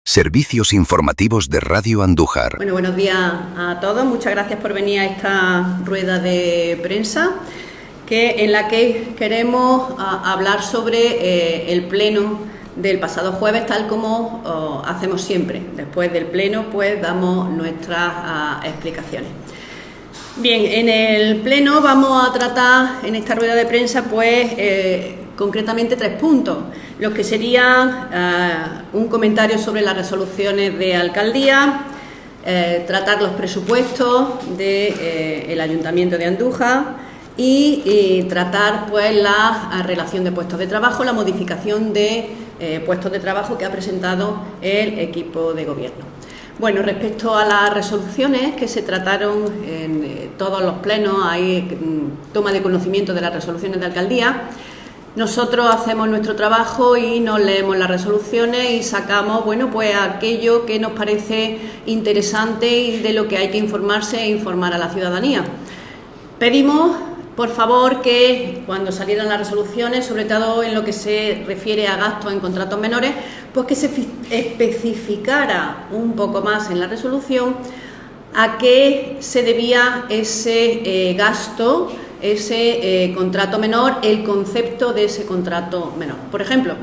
Servicios informativos de Radio Andújar. Bueno, buenos días a todos. Muchas gracias por venir a esta rueda de prensa en la que queremos hablar sobre el pleno del pasado jueves, tal como hacemos siempre. Después del pleno, pues damos nuestras explicaciones. Bien, en el pleno vamos a tratar en esta rueda de prensa, pues concretamente 3 puntos, los que serían un comentario sobre las resoluciones de alcaldía, tratar los presupuestos del Ayuntamiento de Andújar y tratar pues la relación de puestos de trabajo, la modificación de puestos de trabajo que ha presentado el equipo de gobierno. Bueno, respecto a las resoluciones que se trataron en todos los plenos, hay toma de conocimiento de las resoluciones de alcaldía. Nosotros hacemos nuestro trabajo y nos leemos las resoluciones y sacamos, bueno, pues aquello que nos parece interesante y de lo que hay que informarse e informar a la ciudadanía. Pedimos, por favor, que cuando salieran las resoluciones, sobre todo en lo que se refiere a gastos en contratos menores, pues que se especificara un poco más en la resolución a qué se debía ese gasto, ese contrato menor, el concepto de ese contrato menor. Por ejemplo,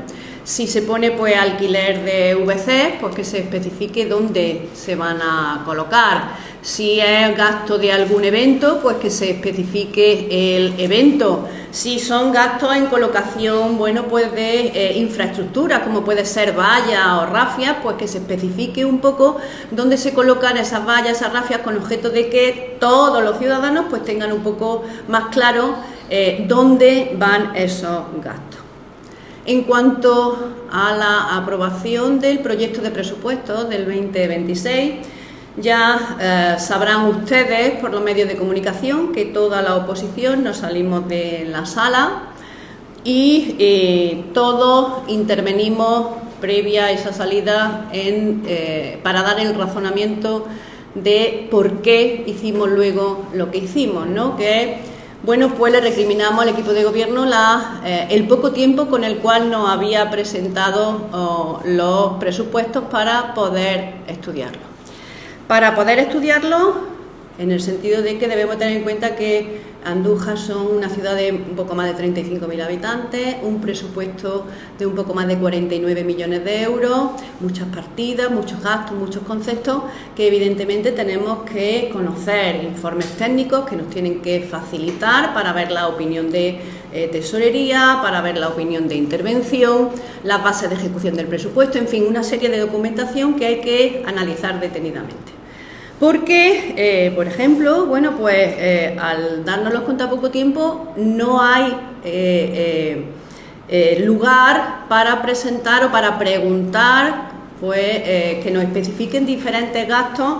si se pone pues alquiler de VC, pues que se especifique dónde se van a colocar. Si es gasto de algún evento, pues que se especifique el evento. Si son gastos en colocación, bueno, pues de infraestructura, como puede ser vallas o rafias, pues que se especifique un poco dónde se colocan esas vallas, esas rafias, con objeto de que todos los ciudadanos pues tengan un poco más claro dónde van esos gastos. En cuanto a la aprobación del proyecto de presupuestos del 2026, ya sabrán ustedes por los medios de comunicación que toda la oposición nos salimos de la sala y todos intervenimos previa a esa salida para dar el razonamiento de por qué hicimos luego lo que hicimos, ¿no? Que bueno, pues le recriminamos al equipo de gobierno el poco tiempo con el cual nos había presentado los presupuestos para poder estudiarlos. Para poder estudiarlo, en el sentido de que debemos tener en cuenta que Andújar son una ciudad de un poco más de 35.000 habitantes, un presupuesto de un poco más de 49 millones de euros, muchas partidas, muchos gastos, muchos conceptos que evidentemente tenemos que conocer, informes técnicos que nos tienen que facilitar para ver la opinión de tesorería, para ver la opinión de intervención, las bases de ejecución del presupuesto, en fin, una serie de documentación que hay que analizar detenidamente. Porque, por ejemplo, bueno, pues al dárnoslos con tan poco tiempo no hay lugar para presentar o para preguntar pues que nos especifiquen diferentes gastos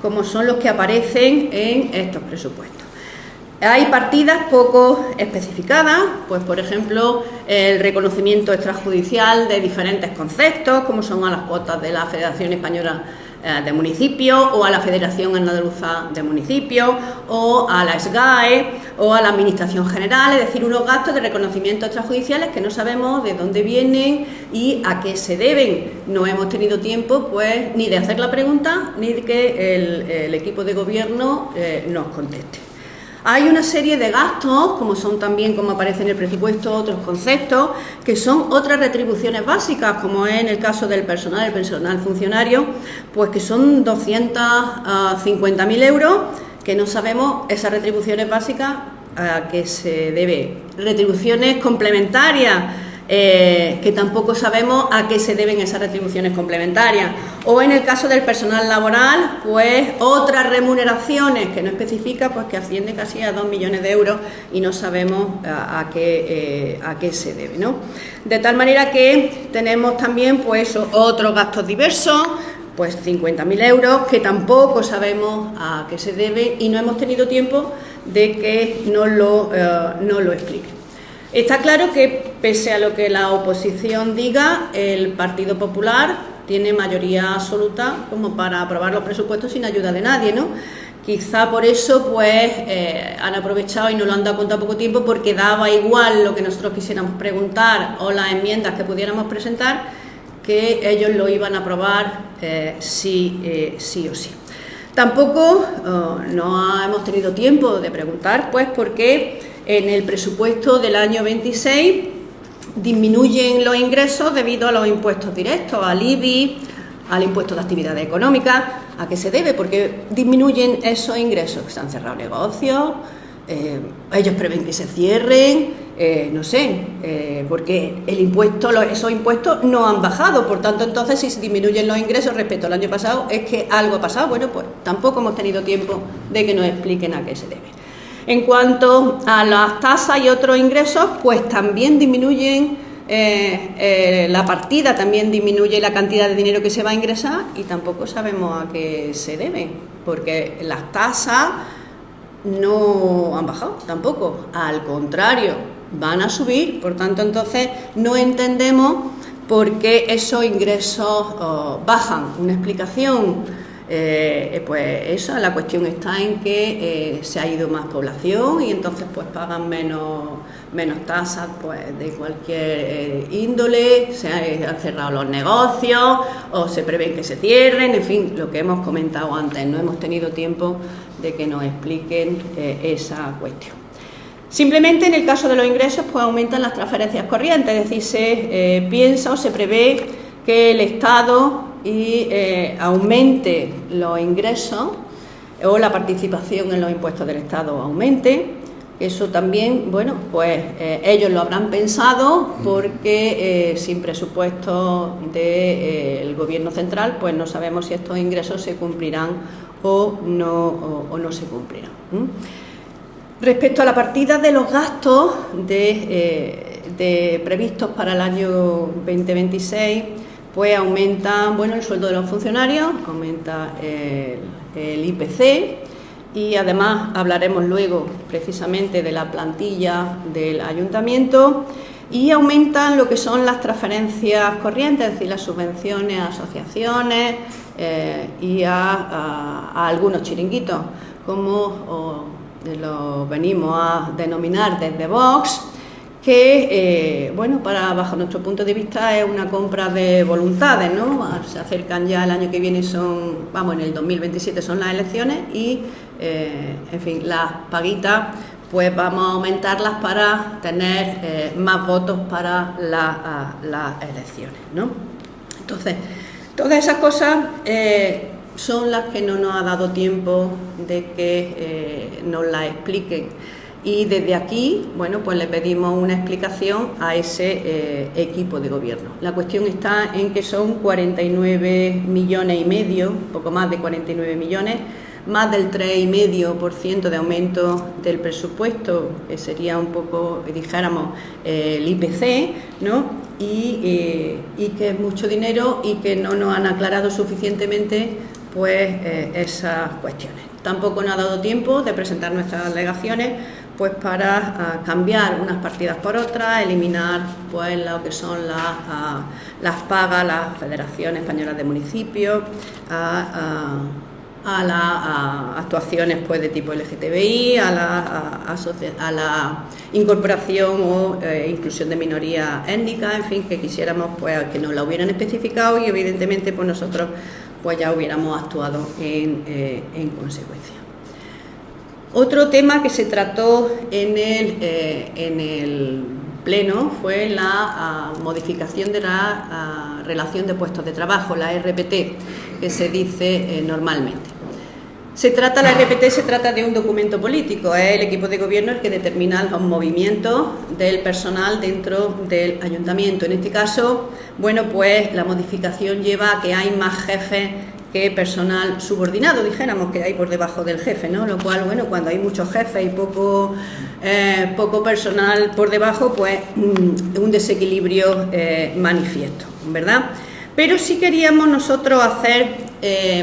como son los que aparecen en estos presupuestos. Hay partidas poco especificadas, pues por ejemplo el reconocimiento extrajudicial de diferentes conceptos, como son a las cuotas de la Federación Española de Municipios o a la Federación Andaluza de Municipios o a la SGAE o a la Administración General, es decir, unos gastos de reconocimiento extrajudiciales que no sabemos de dónde vienen y a qué se deben. No hemos tenido tiempo pues ni de hacer la pregunta ni de que el equipo de gobierno nos conteste. Hay una serie de gastos, como son también, como aparece en el presupuesto, otros conceptos, que son otras retribuciones básicas, como es en el caso del personal, el personal funcionario, pues que son 250.000 euros, que no sabemos esas retribuciones básicas a qué se debe. Retribuciones complementarias, que tampoco sabemos a qué se deben esas retribuciones complementarias. O en el caso del personal laboral, pues otras remuneraciones que no especifica, pues que asciende casi a 2 millones de euros y no sabemos a qué se debe, ¿no? De tal manera que tenemos también pues otros gastos diversos, pues 50.000 euros, que tampoco sabemos a qué se debe y no hemos tenido tiempo de que nos lo expliquen. Está claro que, pese a lo que la oposición diga, el Partido Popular tiene mayoría absoluta como para aprobar los presupuestos sin ayuda de nadie, ¿no? Quizá por eso pues han aprovechado y no lo han dado con tan poco tiempo, porque daba igual lo que nosotros quisiéramos preguntar o las enmiendas que pudiéramos presentar, que ellos lo iban a aprobar sí o sí. Tampoco no hemos tenido tiempo de preguntar, pues, por qué en el presupuesto del año 26 disminuyen los ingresos debido a los impuestos directos, al IBI, al impuesto de actividades económicas. ¿A qué se debe? Porque disminuyen esos ingresos. Se han cerrado negocios, ellos prevén que se cierren, no sé, porque esos impuestos no han bajado. Por tanto, entonces, si se disminuyen los ingresos respecto al año pasado, es que algo ha pasado. Bueno, pues tampoco hemos tenido tiempo de que nos expliquen a qué se debe. En cuanto a las tasas y otros ingresos, pues también disminuyen la partida, también disminuye la cantidad de dinero que se va a ingresar y tampoco sabemos a qué se debe, porque las tasas no han bajado tampoco, al contrario, van a subir. Por tanto, entonces no entendemos por qué esos ingresos bajan. Una explicación, pues esa, la cuestión está en que se ha ido más población y entonces pues pagan menos tasas, pues de cualquier índole, se han cerrado los negocios o se prevén que se cierren, en fin, lo que hemos comentado antes. No hemos tenido tiempo de que nos expliquen esa cuestión. Simplemente en el caso de los ingresos, pues aumentan las transferencias corrientes, es decir, se piensa o se prevé que el Estado aumente los ingresos o la participación en los impuestos del Estado aumente. Eso también, bueno, pues ellos lo habrán pensado porque sin presupuesto del Gobierno central, pues no sabemos si estos ingresos se cumplirán o no se cumplirán. Respecto a la partida de los gastos previstos para el año 2026, pues aumentan, bueno, el sueldo de los funcionarios, aumenta el IPC y además hablaremos luego precisamente de la plantilla del ayuntamiento, y aumentan lo que son las transferencias corrientes, es decir, las subvenciones a asociaciones y a algunos chiringuitos, como lo venimos a denominar desde Vox, que, bueno, bajo nuestro punto de vista es una compra de voluntades, ¿no? Se acercan ya, el año que viene en el 2027 son las elecciones y, en fin, las paguitas, pues vamos a aumentarlas para tener más votos para las elecciones, ¿no? Entonces, todas esas cosas son las que no nos ha dado tiempo de que nos las expliquen. Y desde aquí, bueno, pues le pedimos una explicación a ese equipo de gobierno. La cuestión está en que son 49,5 millones, poco más de 49 millones, más del 3,5% de aumento del presupuesto, que sería un poco, dijéramos, el IPC, ¿no? Y que es mucho dinero y que no nos han aclarado suficientemente, pues, esas cuestiones. Tampoco nos ha dado tiempo de presentar nuestras alegaciones, pues para cambiar unas partidas por otras, eliminar pues lo que son las pagas a la Federación Española de Municipios, a las actuaciones pues de tipo LGTBI, a la incorporación o inclusión de minorías étnicas, en fin, que quisiéramos pues que nos la hubieran especificado y evidentemente pues nosotros pues ya hubiéramos actuado en consecuencia. Otro tema que se trató en el Pleno fue la modificación de la relación de puestos de trabajo, la RPT, que se dice normalmente. La RPT se trata de un documento político, es el equipo de gobierno el que determina los movimientos del personal dentro del ayuntamiento. En este caso, bueno, pues la modificación lleva a que hay más jefes que personal subordinado, dijéramos, que hay por debajo del jefe, ¿no? Lo cual, bueno, cuando hay muchos jefes y poco personal por debajo, pues un desequilibrio manifiesto, ¿verdad? Pero sí queríamos nosotros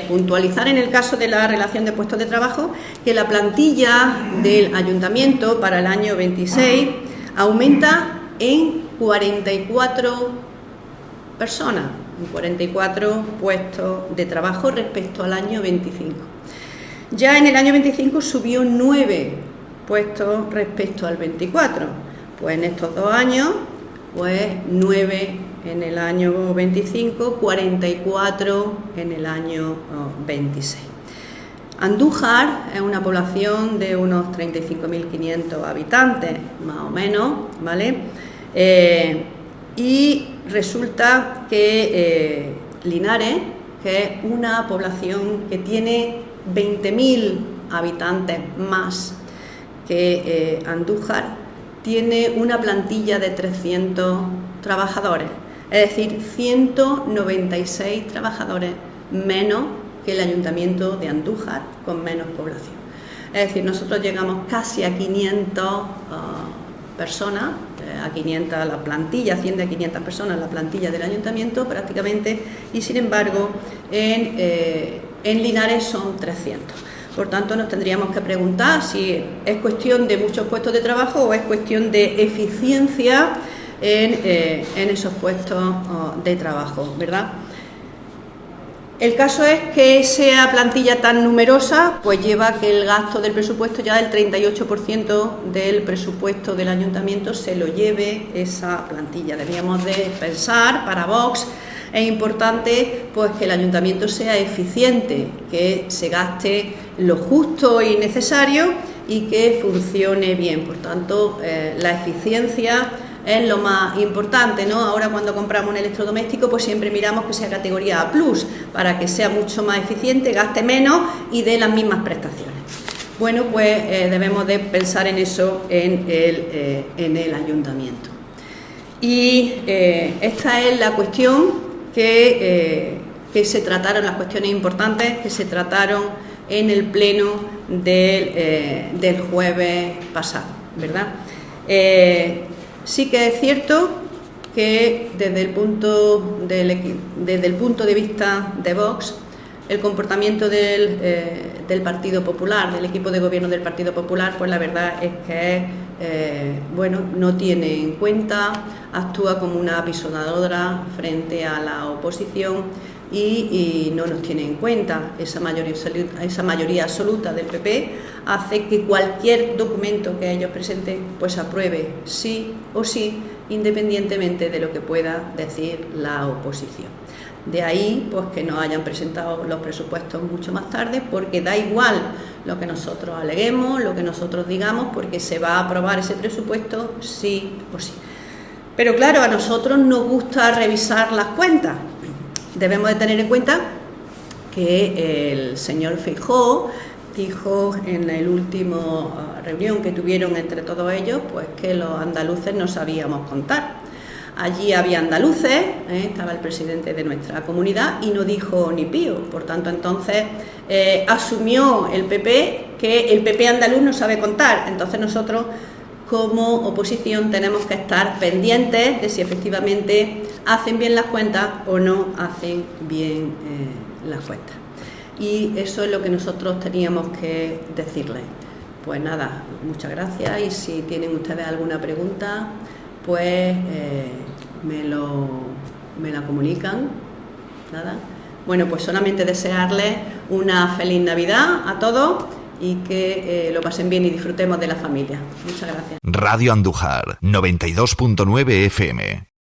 puntualizar en el caso de la relación de puestos de trabajo que la plantilla del ayuntamiento para el año 26 aumenta en 44 personas, 44 puestos de trabajo respecto al año 25. Ya en el año 25 subió 9 puestos respecto al 24. Pues en estos 2 años, pues 9 en el año 25, 44 en el año 26. Andújar es una población de unos 35.500 habitantes, más o menos, ¿vale? Y resulta que Linares, que es una población que tiene 20.000 habitantes más que Andújar, tiene una plantilla de 300 trabajadores, es decir, 196 trabajadores menos que el Ayuntamiento de Andújar, con menos población. Es decir, nosotros llegamos casi a 500 personas, a 500 la plantilla, asciende a 500 personas la plantilla del Ayuntamiento prácticamente, y sin embargo en Linares son 300. Por tanto, nos tendríamos que preguntar si es cuestión de muchos puestos de trabajo o es cuestión de eficiencia en esos puestos de trabajo, ¿verdad? El caso es que esa plantilla tan numerosa pues lleva que el gasto del presupuesto, ya del 38% del presupuesto del ayuntamiento se lo lleve esa plantilla. Debíamos de pensar, para Vox es importante pues que el ayuntamiento sea eficiente, que se gaste lo justo y necesario y que funcione bien. Por tanto, la eficiencia es lo más importante, ¿no? Ahora cuando compramos un electrodoméstico pues siempre miramos que sea categoría A+, para que sea mucho más eficiente, gaste menos y dé las mismas prestaciones. Bueno, pues debemos de pensar en eso en el ayuntamiento. Y esta es la cuestión que se trataron, las cuestiones importantes que se trataron en el pleno del jueves pasado, ¿verdad? Sí que es cierto que desde el punto de vista de Vox, el comportamiento del Partido Popular, del equipo de gobierno del Partido Popular, pues la verdad es que no tiene en cuenta, actúa como una apisonadora frente a la oposición y no nos tiene en cuenta. Esa mayoría absoluta del PP hace que cualquier documento que ellos presenten pues apruebe sí o sí, independientemente de lo que pueda decir la oposición. De ahí pues que no hayan presentado los presupuestos mucho más tarde, porque da igual lo que nosotros aleguemos, lo que nosotros digamos, porque se va a aprobar ese presupuesto sí o sí. Pero claro, a nosotros nos gusta revisar las cuentas. Debemos de tener en cuenta que el señor Feijóo dijo en la última reunión que tuvieron entre todos ellos pues que los andaluces no sabíamos contar. Allí había andaluces, estaba el presidente de nuestra comunidad y no dijo ni pío. Por tanto, entonces asumió el PP que el PP andaluz no sabe contar. Entonces nosotros como oposición tenemos que estar pendientes de si efectivamente hacen bien las cuentas o no hacen bien las cuentas. Y eso es lo que nosotros teníamos que decirles. Pues nada, muchas gracias, y si tienen ustedes alguna pregunta, pues me la comunican. Nada. Bueno, pues solamente desearles una feliz Navidad a todos y que lo pasen bien y disfrutemos de la familia. Muchas gracias. Radio Andújar, 92.9 FM.